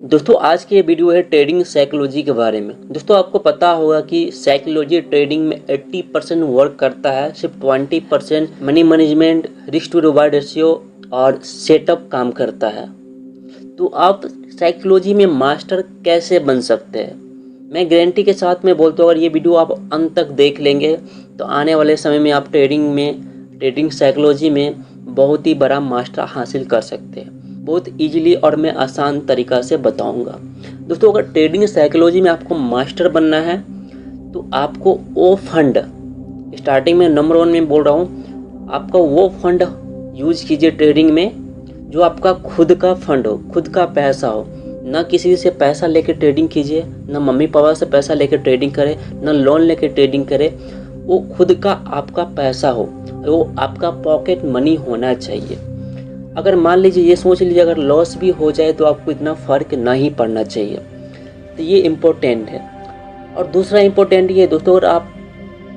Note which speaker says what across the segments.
Speaker 1: दोस्तों आज की ये वीडियो है ट्रेडिंग साइकोलॉजी के बारे में। दोस्तों आपको पता होगा कि साइकोलॉजी ट्रेडिंग में 80% वर्क करता है, सिर्फ 20% money management, risk to reward ratio और सेटअप काम करता है। तो आप साइकोलॉजी में मास्टर कैसे बन सकते हैं, मैं गारंटी के साथ में बोलता हूँ, अगर ये वीडियो आप अंत तक देख लेंगे तो आने वाले समय में आप ट्रेडिंग साइकोलॉजी में बहुत ही बड़ा मास्टर हासिल कर सकते हैं। बहुत इजीली और मैं आसान तरीक़ा से बताऊंगा। दोस्तों अगर ट्रेडिंग साइकोलॉजी में आपको मास्टर बनना है तो आपको वो फंड, स्टार्टिंग में नंबर 1 में बोल रहा हूँ, आपका वो फंड यूज कीजिए ट्रेडिंग में जो आपका खुद का फंड हो, खुद का पैसा हो। ना किसी से पैसा लेकर ट्रेडिंग कीजिए, ना मम्मी पापा से पैसा लेकर ट्रेडिंग करें, ना लोन लेकर ट्रेडिंग करें। वो खुद का आपका पैसा हो, वो आपका पॉकेट मनी होना चाहिए। अगर मान लीजिए, ये सोच लीजिए, अगर लॉस भी हो जाए तो आपको इतना फ़र्क नहीं पड़ना चाहिए। तो ये इम्पोर्टेंट है। और दूसरा इम्पोर्टेंट ये दोस्तों, अगर आप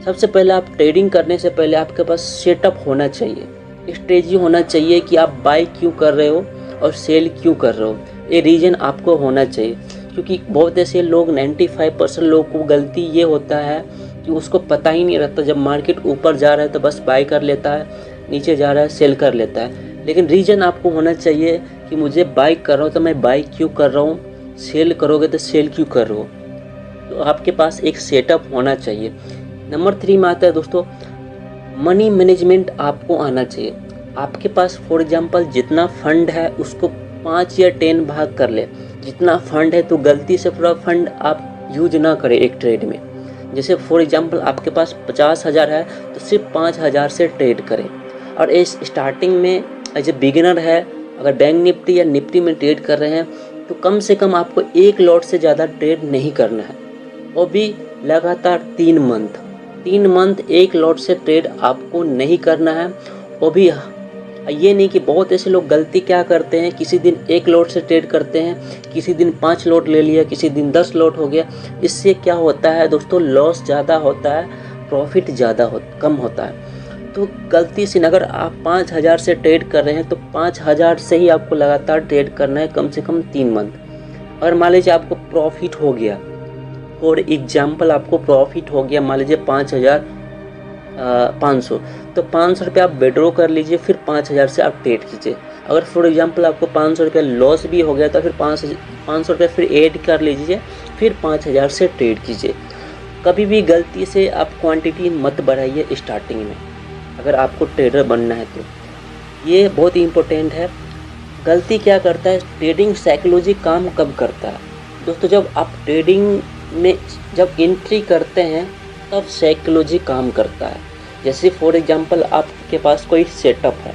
Speaker 1: सबसे पहले आप ट्रेडिंग करने से पहले आपके पास सेटअप होना चाहिए, स्ट्रेटजी होना चाहिए कि आप बाई क्यों कर रहे हो और सेल क्यों कर रहे हो। ये रीज़न आपको होना चाहिए, क्योंकि बहुत ऐसे लोग 95% लोगों को गलती ये होता है कि उसको पता ही नहीं रहता। जब मार्केट ऊपर जा रहा है तो बस बाई कर लेता है, नीचे जा रहा है सेल कर लेता है। लेकिन रीज़न आपको होना चाहिए कि मुझे बाई कर रहा हूँ तो मैं बाई क्यों कर रहा हूँ, सेल करोगे तो सेल क्यों कर रहे हो। तो आपके पास एक सेटअप होना चाहिए। नंबर 3 में आता है दोस्तों, मनी मैनेजमेंट आपको आना चाहिए। आपके पास फॉर एग्जांपल जितना फंड है उसको 5 या 10 भाग कर ले। जितना फंड है तो गलती से पूरा फंड आप यूज ना करें एक ट्रेड में। जैसे फॉर एग्जांपल आपके पास 50,000 है तो सिर्फ 5,000 से ट्रेड करें। और इस स्टार्टिंग में एज ए बिगिनर है, अगर बैंक निफ्टी या निफ्टी में ट्रेड कर रहे हैं तो कम से कम आपको एक लॉट से ज़्यादा ट्रेड नहीं करना है, वो भी लगातार 3 मंथ एक लॉट से ट्रेड आपको नहीं करना है। वो भी ये नहीं कि बहुत ऐसे लोग गलती क्या करते हैं, किसी दिन 1 लॉट से ट्रेड करते हैं, किसी दिन 5 लॉट ले लिया, किसी दिन 10 लॉट हो गया। इससे क्या होता है दोस्तों, लॉस ज़्यादा होता है, प्रॉफिट कम होता है। तो गलती से अगर आप 5,000 से ट्रेड कर रहे हैं तो 5,000 से ही आपको लगातार ट्रेड करना है कम से कम 3 मंथ। और मान लीजिए आपको प्रॉफिट हो गया, फॉर एग्जाम्पल आपको प्रॉफिट हो गया मान लीजिए 5,500, तो 500 रुपये आप विड्रॉ कर लीजिए, फिर 5,000 से आप ट्रेड कीजिए। अगर फॉर एग्जाम्पल आपको 500 रुपये लॉस भी हो गया तो फिर 500 रुपये फिर ऐड कर लीजिए, फिर 5,000 से ट्रेड कीजिए। कभी भी गलती से आप क्वांटिटी मत बढ़ाइए स्टार्टिंग में, अगर आपको ट्रेडर बनना है तो। ये बहुत ही इम्पोर्टेंट है। गलती क्या करता है, ट्रेडिंग साइकोलॉजी काम कब करता है दोस्तों, जब आप ट्रेडिंग में जब एंट्री करते हैं तब साइकोलॉजी काम करता है। जैसे फॉर एग्जांपल आपके पास कोई सेटअप है,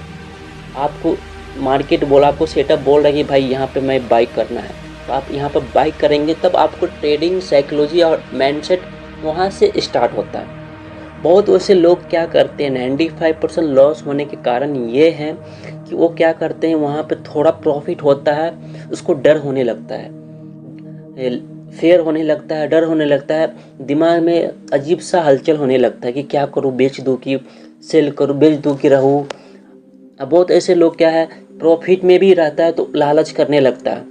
Speaker 1: आपको मार्केट बोला, आपको सेटअप बोल रहा है कि भाई यहाँ पे मैं बाई करना है, तो आप यहाँ पर बाई करेंगे, तब आपको ट्रेडिंग साइकोलॉजी और माइंडसेट वहाँ से स्टार्ट होता है। बहुत वैसे लोग क्या करते हैं, 95% लॉस होने के कारण ये है कि वो क्या करते हैं, वहाँ पे थोड़ा प्रॉफिट होता है, उसको डर होने लगता है, फेयर होने लगता है, डर होने लगता है, दिमाग में अजीब सा हलचल होने लगता है कि क्या करूँ, बेच दूँ कि सेल करूँ, बेच दूँ कि रहूँ। अब बहुत ऐसे लोग क्या है, प्रॉफिट में भी रहता है तो लालच करने लगता है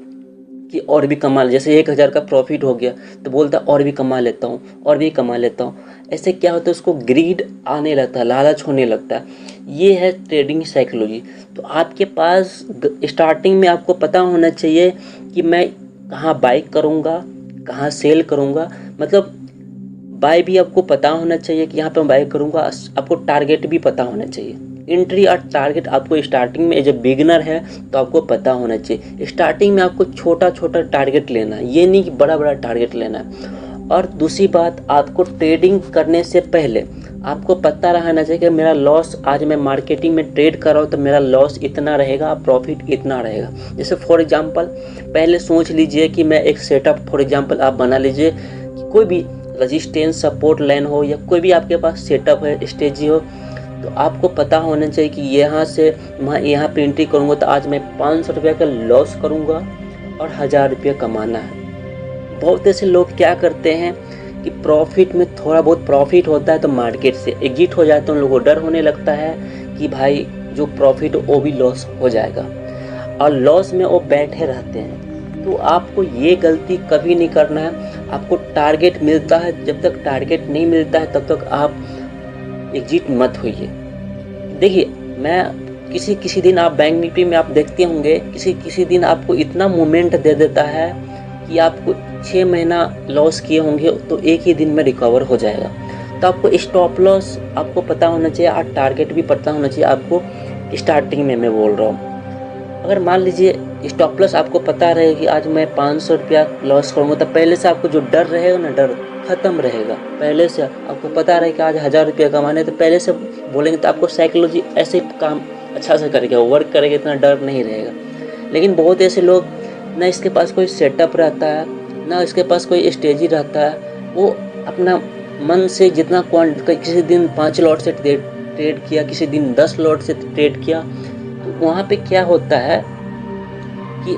Speaker 1: कि और भी कमा, जैसे 1,000 का प्रॉफिट हो गया तो बोलता और भी कमा लेता हूँ, और भी कमा लेता हूँ। ऐसे क्या होता है, उसको ग्रीड आने लगता है, लालच होने लगता है। ये है ट्रेडिंग साइकोलॉजी। तो आपके पास स्टार्टिंग में आपको पता होना चाहिए कि मैं कहाँ बाई करूँगा, कहाँ सेल करूँगा। मतलब बाई भी आपको पता होना चाहिए कि यहाँ पर मैं बाई करूँगा। आपको टारगेट भी पता होना चाहिए। एंट्री और टारगेट आपको स्टार्टिंग में जब बिगिनर है तो आपको पता होना चाहिए। स्टार्टिंग में आपको छोटा छोटा टारगेट लेना है, ये नहीं कि बड़ा बड़ा टारगेट लेना है। और दूसरी बात, आपको ट्रेडिंग करने से पहले आपको पता रहना चाहिए कि मेरा लॉस, आज मैं मार्केटिंग में ट्रेड कर रहा हूँ तो मेरा लॉस इतना रहेगा, प्रॉफिट इतना रहेगा। जैसे फॉर एग्जांपल पहले सोच लीजिए कि मैं एक सेटअप, फॉर एग्जांपल आप बना लीजिए कि कोई भी रेजिस्टेंस सपोर्ट लाइन हो या कोई भी आपके पास सेटअप है, स्ट्रेटजी हो, तो आपको पता होना चाहिए कि यहाँ से मैं यहाँ पे एंट्री करूँगा तो आज मैं 500 रुपये का लॉस करूँगा और 1,000 रुपये कमाना है। बहुत ऐसे लोग क्या करते हैं कि प्रॉफिट में थोड़ा बहुत प्रॉफिट होता है तो मार्केट से एग्जिट हो जाते हैं। उन लोगों को डर होने लगता है कि भाई जो प्रॉफिट वो भी लॉस हो जाएगा, और लॉस में वो बैठे रहते हैं। तो आपको ये गलती कभी नहीं करना है। आपको टारगेट मिलता है, जब तक टारगेट नहीं मिलता है तब तक आप एग्जिट मत होइए। देखिए, मैं किसी दिन आप बैंक निफ्टी में आप देखते होंगे, किसी दिन आपको इतना मोमेंट दे देता है कि आपको 6 महीना लॉस किए होंगे तो एक ही दिन में रिकवर हो जाएगा। तो आपको स्टॉप लॉस आपको पता होना चाहिए और टारगेट भी पता होना चाहिए आपको। स्टार्टिंग में मैं बोल रहा हूँ, अगर मान लीजिए स्टॉप लॉस आपको पता रहे कि आज मैं 500 रुपया लॉस करूँगा, तो पहले से आपको जो डर रहेगा ना, डर खत्म रहेगा। पहले से आपको पता रहे कि आज 1000 रुपया कमाने, तो पहले से बोलेंगे तो आपको साइकोलॉजी ऐसे काम अच्छा से करेगा, वर्क करेगा, इतना डर नहीं रहेगा। लेकिन बहुत ऐसे लोग, ना इसके पास कोई सेटअप रहता है, ना इसके पास कोई स्ट्रेटजी रहता है, वो अपना मन से जितना किसी दिन 5 लॉट से ट्रेड किया, किसी दिन 10 लॉट से ट्रेड किया, तो वहाँ पे क्या होता है कि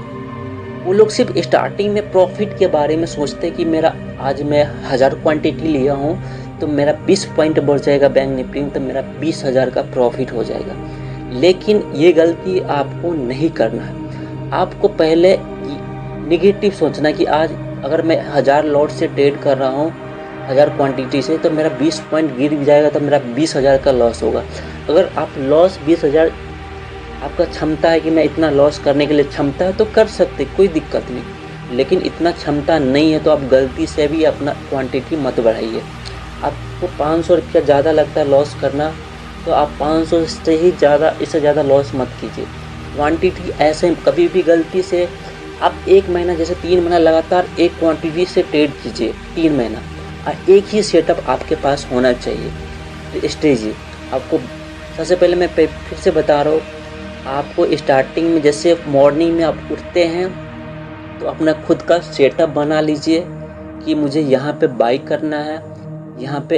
Speaker 1: वो लोग सिर्फ स्टार्टिंग में प्रॉफिट के बारे में सोचते हैं कि मेरा आज मैं 1000 क्वांटिटी लिया हूँ तो मेरा 20 पॉइंट बढ़ जाएगा बैंक निफ्टी में, तो मेरा 20,000 का प्रॉफिट हो जाएगा। लेकिन ये गलती आपको नहीं करना है। आपको पहले निगेटिव सोचना कि आज अगर मैं 1000 लॉट से ट्रेड कर रहा हूँ, 1000 क्वांटिटी से, तो मेरा 20 पॉइंट गिर जाएगा तो मेरा 20,000 का लॉस होगा। अगर आप लॉस 20,000 आपका क्षमता है कि मैं इतना लॉस करने के लिए क्षमता है तो कर सकते, कोई दिक्कत नहीं। लेकिन इतना क्षमता नहीं है तो आप गलती से भी अपना क्वांटिटी मत बढ़ाइए। आपको 500 रुपया ज़्यादा लगता है लॉस करना, तो आप 500 से ही ज़्यादा, इससे ज़्यादा लॉस मत कीजिए। क्वांटिटी ऐसे कभी भी गलती से आप 1 महीना, जैसे 3 महीना लगातार एक क्वांटिटी से ट्रेड कीजिए, 3 महीना, और एक ही सेटअप आपके पास होना चाहिए। स्ट्रेटजी आपको सबसे पहले मैं फिर से बता रहा हूँ, आपको स्टार्टिंग में जैसे मॉर्निंग में आप उठते हैं तो अपना खुद का सेटअप बना लीजिए कि मुझे यहाँ पे बाई करना है, यहाँ पे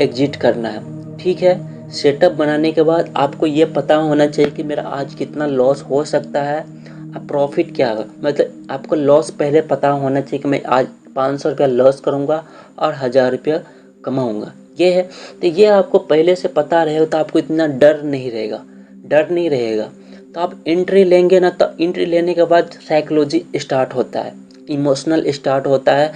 Speaker 1: एग्जिट करना है। ठीक है, सेटअप बनाने के बाद आपको ये पता होना चाहिए कि मेरा आज कितना लॉस हो सकता है और प्रॉफिट क्या होगा। मतलब आपको लॉस पहले पता होना चाहिए कि मैं आज 500 रुपया लॉस करूँगा और 1000 रुपया कमाऊँगा, ये है। तो ये आपको पहले से पता रहेगा तो आपको इतना डर नहीं रहेगा। तो आप एंट्री लेंगे ना, तो एंट्री लेने के बाद साइकोलॉजी स्टार्ट होता है, इमोशनल स्टार्ट होता है,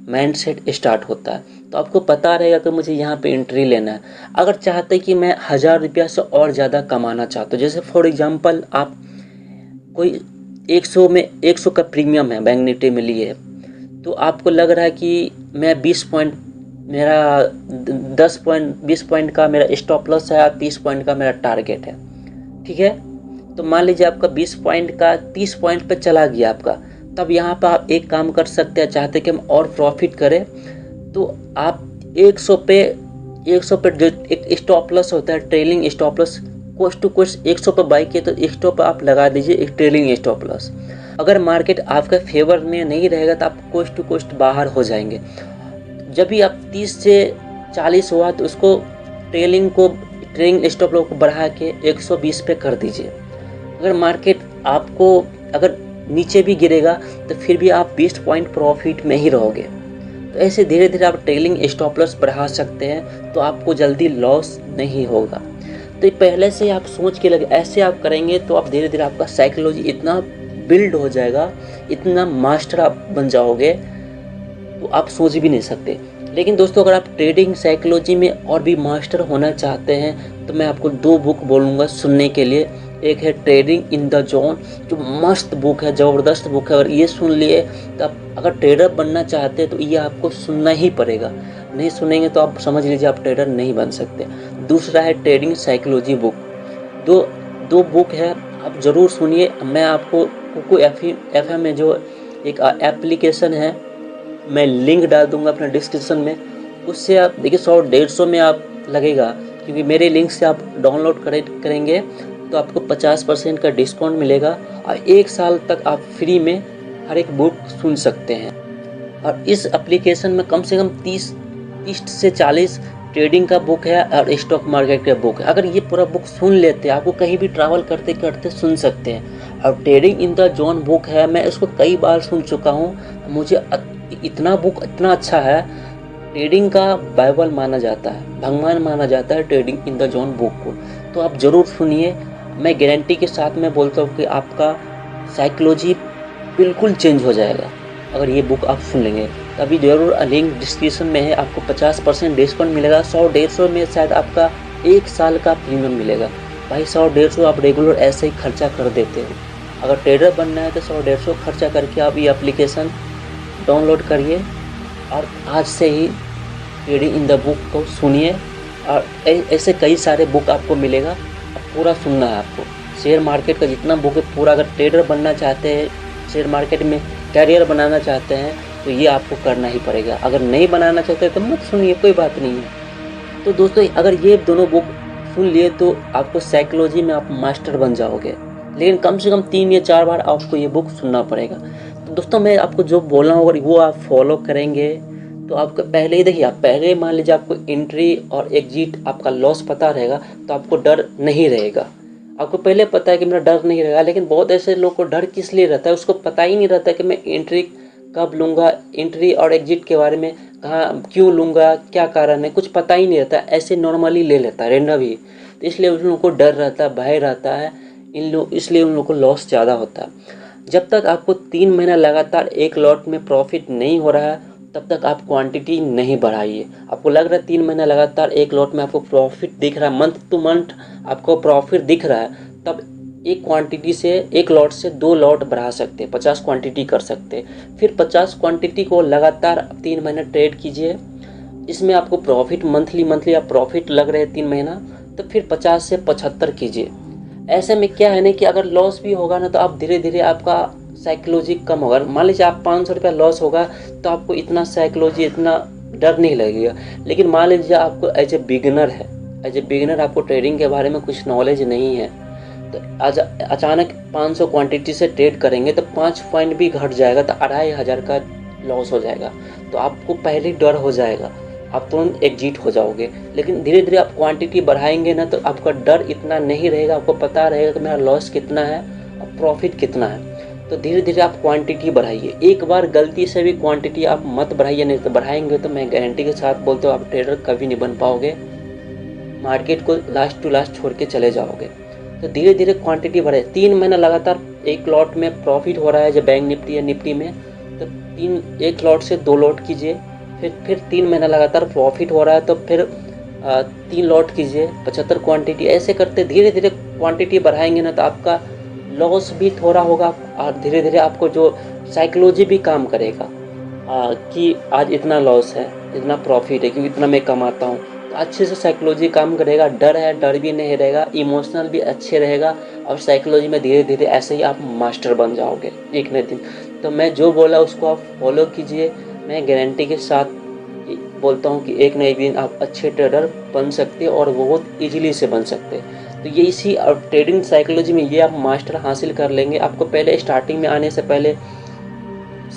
Speaker 1: माइंडसेट स्टार्ट होता है। तो आपको पता रहेगा कि मुझे यहाँ पे एंट्री लेना है। अगर चाहते कि मैं 1000 रुपया से और ज़्यादा कमाना चाहता हूँ, जैसे फॉर एग्जांपल आप कोई 100 का प्रीमियम है बैंक निफ्टी में लिए, तो आपको लग रहा है कि मैं 20 पॉइंट, मेरा 10 पॉइंट 20 पॉइंट का मेरा स्टॉप लॉस है, 30 पॉइंट का मेरा टारगेट है। ठीक है, तो मान लीजिए आपका 20 पॉइंट का 30 पॉइंट पे चला गया आपका, तब यहाँ पर आप एक काम कर सकते हैं। चाहते कि हम और प्रॉफिट करें तो आप 100 पे जो एक स्टॉप लॉस होता है, trailing stop loss, cost to cost 100 पे बाई किए तो स्टॉप आप लगा दीजिए एक ट्रेलिंग स्टॉप लॉस। अगर मार्केट आपके फेवर में नहीं रहेगा तो आप कोस्ट टू कोस्ट बाहर हो जाएंगे। जब भी आप 30 से 40 हुआ तो उसको ट्रेलिंग स्टॉप लॉस को बढ़ा के 120 पे कर दीजिए। अगर मार्केट आपको अगर नीचे भी गिरेगा तो फिर भी आप 20 पॉइंट प्रॉफिट में ही रहोगे। तो ऐसे धीरे धीरे आप ट्रेलिंग स्टॉप लॉस बढ़ा सकते हैं, तो आपको जल्दी लॉस नहीं होगा। तो पहले से आप सोच के लगे, ऐसे आप करेंगे तो आप धीरे धीरे आपका साइकोलॉजी इतना बिल्ड हो जाएगा, इतना मास्टर आप बन जाओगे तो आप सोच भी नहीं सकते। लेकिन दोस्तों, अगर आप ट्रेडिंग साइकोलॉजी में और भी मास्टर होना चाहते हैं तो मैं आपको 2 बुक बोलूँगा सुनने के लिए। एक है ट्रेडिंग इन द जोन, जो मस्त बुक है, ज़बरदस्त बुक है। अगर ये सुन लिए तो आप अगर ट्रेडर बनना चाहते हैं तो ये आपको सुनना ही पड़ेगा। नहीं सुनेंगे तो आप समझ लीजिए आप ट्रेडर नहीं बन सकते। दूसरा है ट्रेडिंग साइकोलॉजी बुक। दो बुक है, आप ज़रूर सुनिए। मैं आपको कुकू FM में जो एक एप्लीकेशन है, मैं लिंक डाल दूंगा अपने डिस्क्रिप्शन में, उससे आप देखिए 100-150 में आप लगेगा, क्योंकि मेरे लिंक से आप डाउनलोड करेंगे तो आपको 50% का डिस्काउंट मिलेगा और 1 साल तक आप फ्री में हर एक बुक सुन सकते हैं। और इस एप्लीकेशन में कम से कम 30 से 40 ट्रेडिंग का बुक है और स्टॉक मार्केट का बुक है। अगर ये पूरा बुक सुन लेते हैं, आपको कहीं भी ट्रैवल करते करते सुन सकते हैं। और trading in the zone book है, मैं इसको कई बार सुन चुका हूँ। मुझे इतना बुक इतना अच्छा है, ट्रेडिंग का बाइबल माना जाता है, भगवान माना जाता है trading in the zone book को। तो आप ज़रूर सुनिए। मैं गारंटी के साथ मैं बोलता हूँ कि आपका साइकोलॉजी बिल्कुल चेंज हो जाएगा अगर ये बुक आप सुन लेंगे। तो अभी ज़रूर लिंक डिस्क्रिप्शन में है, आपको 50% डिस्काउंट मिलेगा। 100-150 में शायद आपका 1 साल का प्रीमियम मिलेगा। भाई 100-150 आप रेगुलर ऐसे ही खर्चा कर देते हो। अगर ट्रेडर बनना है तो 100-150 खर्चा करके आप ये एप्लीकेशन डाउनलोड करिए और आज से ही ट्रेडिंग इन द बुक को सुनिए। और ऐसे कई सारे बुक आपको मिलेगा, अब पूरा सुनना है आपको। शेयर मार्केट का जितना बुक है पूरा, अगर ट्रेडर बनना चाहते हैं, शेयर मार्केट में कैरियर बनाना चाहते हैं तो ये आपको करना ही पड़ेगा। अगर नहीं बनाना चाहते तो मत सुनिए, कोई बात नहीं है। तो दोस्तों अगर ये दोनों बुक सुन लिए तो आपको साइकोलॉजी में आप मास्टर बन जाओगे, लेकिन कम से कम 3 या 4 बार आपको ये बुक सुनना पड़ेगा। तो दोस्तों मैं आपको जो बोल रहा हूँ अगर वो आप फॉलो करेंगे तो आपको पहले ही देखिए, आप पहले मान लीजिए आपको एंट्री और एग्जिट आपका लॉस पता रहेगा तो आपको डर नहीं रहेगा। आपको पहले पता है कि मेरा डर नहीं रहेगा, लेकिन बहुत ऐसे लोग को डर किस लिए रहता है, उसको पता ही नहीं रहता कि मैं एंट्री कब लूँगा, एंट्री और एग्जिट के बारे में कहाँ क्यों लूँगा, क्या कारण है, कुछ पता ही नहीं रहता, ऐसे नॉर्मली ले लेता है रेंडम ही। तो इसलिए उन लोगों को डर रहता है, भय रहता है, इसलिए उन लोगों को लॉस ज़्यादा होता है। जब तक आपको 3 महीना लगातार एक लॉट में प्रॉफिट नहीं हो रहा है तब तक आप क्वांटिटी नहीं बढ़ाइए। आपको लग रहा है 3 महीना लगातार एक लॉट में आपको प्रॉफिट दिख रहा है, मंथ टू मंथ आपको प्रॉफिट दिख रहा है, तब एक क्वांटिटी से एक लॉट से 2 लॉट बढ़ा सकते हैं, 50 क्वांटिटी कर सकते हैं। फिर 50 क्वांटिटी को लगातार 3 महीने ट्रेड कीजिए। इसमें आपको प्रॉफिट मंथली आप प्रॉफिट लग रहे हैं 3 महीना, तो फिर 50 से 75 कीजिए। ऐसे में क्या है ना कि अगर लॉस भी होगा ना तो आप धीरे धीरे आपका साइकोलॉजी कम होगा। मान लीजिए आप 500 रुपया लॉस होगा तो आपको इतना साइकोलॉजी, इतना डर नहीं लगेगा। लेकिन मान लीजिए आपको एज ए बिगिनर आपको ट्रेडिंग के बारे में कुछ नॉलेज नहीं है, तो आज अचानक 500 क्वांटिटी से ट्रेड करेंगे तो 5 पॉइंट भी घट जाएगा तो 2500 का लॉस हो जाएगा। तो आपको पहले डर हो जाएगा, आप तुरंत एग्जिट हो जाओगे। लेकिन धीरे धीरे आप क्वांटिटी बढ़ाएंगे ना तो आपका डर इतना नहीं रहेगा, आपको पता रहेगा कि मेरा लॉस कितना है और प्रॉफिट कितना है। तो धीरे धीरे आप क्वांटिटी बढ़ाइए। एक बार गलती से भी क्वांटिटी आप मत बढ़ाइए, नहीं तो बढ़ाएंगे तो मैं गारंटी के साथ बोलता हूँ आप ट्रेडर कभी नहीं बन पाओगे, मार्केट को लास्ट टू लास्ट छोड़ के चले जाओगे। तो धीरे धीरे क्वांटिटी बढ़ाइए। 3 महीना लगातार एक लॉट में प्रॉफिट हो रहा है, जो बैंक निफ्टी या निफ्टी में, तो एक लॉट से 2 लॉट कीजिए। फिर 3 महीना लगातार प्रॉफिट हो रहा है तो फिर 3 लॉट कीजिए, 75 क्वांटिटी। ऐसे करते धीरे धीरे क्वांटिटी बढ़ाएंगे ना तो आपका लॉस भी थोड़ा होगा और धीरे धीरे आपको जो साइकोलॉजी भी काम करेगा कि आज इतना लॉस है, इतना प्रॉफिट है, क्योंकि इतना मैं कमाता हूँ। तो अच्छे से साइकोलॉजी काम करेगा, डर है डर भी नहीं रहेगा, इमोशनल भी अच्छे रहेगा और साइकोलॉजी में धीरे धीरे ऐसे ही आप मास्टर बन जाओगे एक न दिन। तो मैं जो बोला उसको आप फॉलो कीजिए। मैं गारंटी के साथ बोलता हूँ कि एक न एक दिन आप अच्छे ट्रेडर बन सकते हैं और बहुत ईजिली से बन सकते हैं। तो ये इसी ट्रेडिंग साइकोलॉजी में ये आप मास्टर हासिल कर लेंगे। आपको पहले स्टार्टिंग में आने से पहले,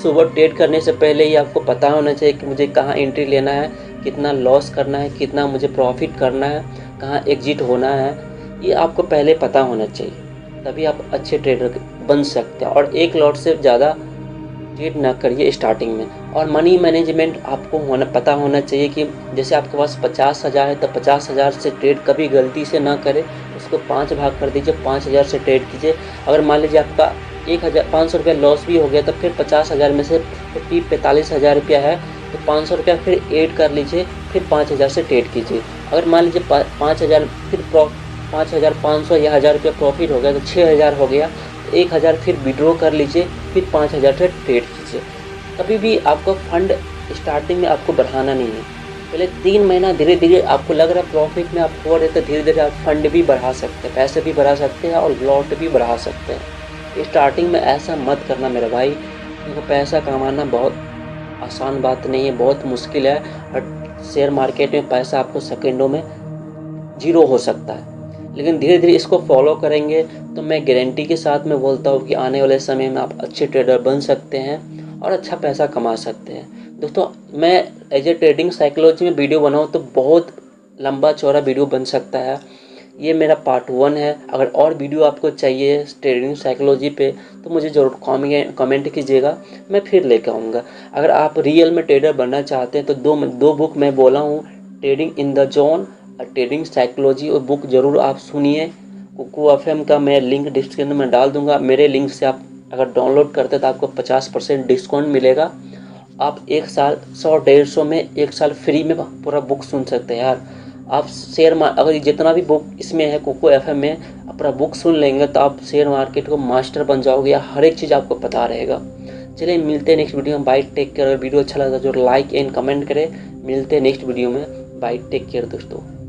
Speaker 1: सुबह ट्रेड करने से पहले ही आपको पता होना चाहिए कि मुझे कहाँ एंट्री लेना है, कितना लॉस करना है, कितना मुझे प्रॉफिट करना है, कहाँ एग्जिट होना है, ये आपको पहले पता होना चाहिए। तभी आप अच्छे ट्रेडर बन सकते हैं। और एक लॉट से ज़्यादा ट्रेड ना करिए स्टार्टिंग में। और मनी मैनेजमेंट आपको पता होना चाहिए कि जैसे आपके पास 50,000 है तो 50,000 से ट्रेड कभी गलती से ना करें, उसको 5 भाग कर दीजिए, 5,000 से ट्रेड कीजिए। अगर मान लीजिए आपका 1,500 रुपया लॉस भी हो गया तो फिर 50,000 में से 45,000 रुपया है तो 500 रुपया फिर ऐड कर लीजिए, फिर 5,000 से ट्रेड कीजिए। अगर मान लीजिए 5,000 फिर 5,500 या 1,000 रुपया प्रॉफिट हो गया तो 6,000 हो गया, 1,000 फिर विड्रॉ कर लीजिए, फिर 5,000 से ट्रेड कीजिए। कभी भी आपको फंड स्टार्टिंग में आपको बढ़ाना नहीं है। पहले 3 महीना धीरे धीरे आपको लग रहा है प्रॉफिट में आप हो रहे तो धीरे धीरे आप फंड भी बढ़ा सकते हैं, पैसे भी बढ़ा सकते हैं और लॉट भी बढ़ा सकते हैं। स्टार्टिंग में ऐसा मत करना मेरे भाई, क्योंकि पैसा कमाना बहुत आसान बात नहीं है, बहुत मुश्किल है। और शेयर मार्केट में पैसा आपको सेकंडों में जीरो हो सकता है। लेकिन धीरे धीरे इसको फॉलो करेंगे तो मैं गारंटी के साथ में बोलता हूँ कि आने वाले समय में आप अच्छे ट्रेडर बन सकते हैं और अच्छा पैसा कमा सकते हैं। दोस्तों मैं एज ए ट्रेडिंग साइकोलॉजी में वीडियो बनाऊँ तो बहुत लंबा चौड़ा वीडियो बन सकता है। ये मेरा पार्ट 1 है। अगर और वीडियो आपको चाहिए ट्रेडिंग साइकोलॉजी पे तो मुझे ज़रूर कमेंट कीजिएगा, मैं फिर लेकर आऊँगा। अगर आप रियल में ट्रेडर बनना चाहते हैं तो दो बुक मैं बोला हूँ, ट्रेडिंग इन द जोन और ट्रेडिंग साइकोलॉजी, और बुक ज़रूर आप सुनिए। कुकू FM का मैं लिंक डिस्क्रिप्शन में डाल दूँगा, मेरे लिंक से आप अगर डाउनलोड करते तो आपको 50% डिस्काउंट मिलेगा। आप एक साल 100-150 में एक साल फ्री में पूरा बुक सुन सकते हैं यार। आप अगर जितना भी बुक इसमें है कोको एफएम में पूरा बुक सुन लेंगे तो आप शेयर मार्केट को मास्टर बन जाओगे या हर एक चीज़ आपको पता रहेगा। चलिए मिलते हैं नेक्स्ट वीडियो में। Bye, take care. अगर वीडियो अच्छा लगा जो लाइक एंड कमेंट करें। मिलते हैं नेक्स्ट वीडियो में। बाय, टेक केयर दोस्तों।